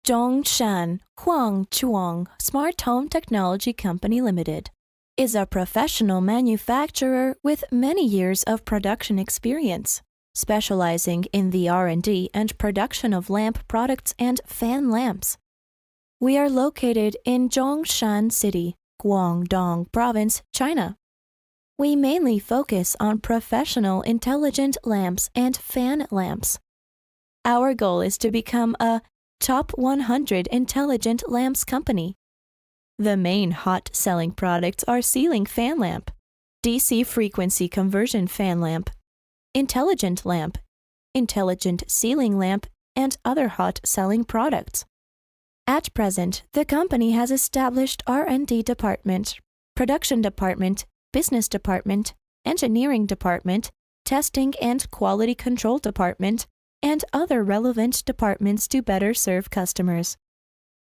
Zhongshan Huangchuang Smart Home Technology Company Limited is a professional manufacturer with many years of production experience, specializing in the R&D and production of lamp products and fan lamps. We are located in Zhongshan City, Guangdong Province, China. We mainly focus on professional intelligent lamps and fan lamps. Our goal is to become a top 100 intelligent lamps company. The main hot-selling products are ceiling fan lamp, DC frequency conversion fan lamp, intelligent lamp, intelligent ceiling lamp, and other hot-selling products. At present, the company has established R&D department, production department, business department, engineering department, testing and quality control department, and other relevant departments to better serve customers.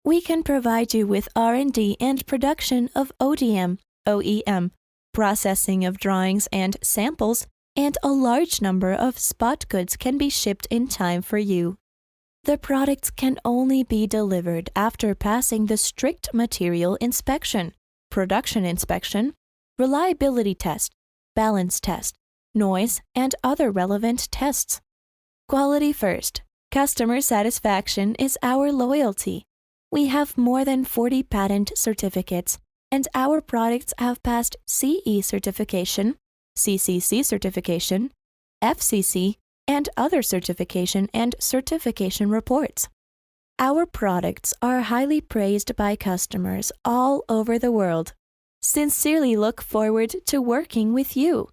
We can provide you with R&D and production of ODM, OEM, processing of drawings and samples, and a large number of spot goods can be shipped in time for you. The products can only be delivered after passing the strict material inspection, production inspection, reliability test, balance test, noise, and other relevant tests. Quality first. Customer satisfaction is our loyalty. We have more than 40 patent certificates, and our products have passed CE certification, CCC certification, FCC, and other certification and certification reports. Our products are highly praised by customers all over the world. Sincerely look forward to working with you.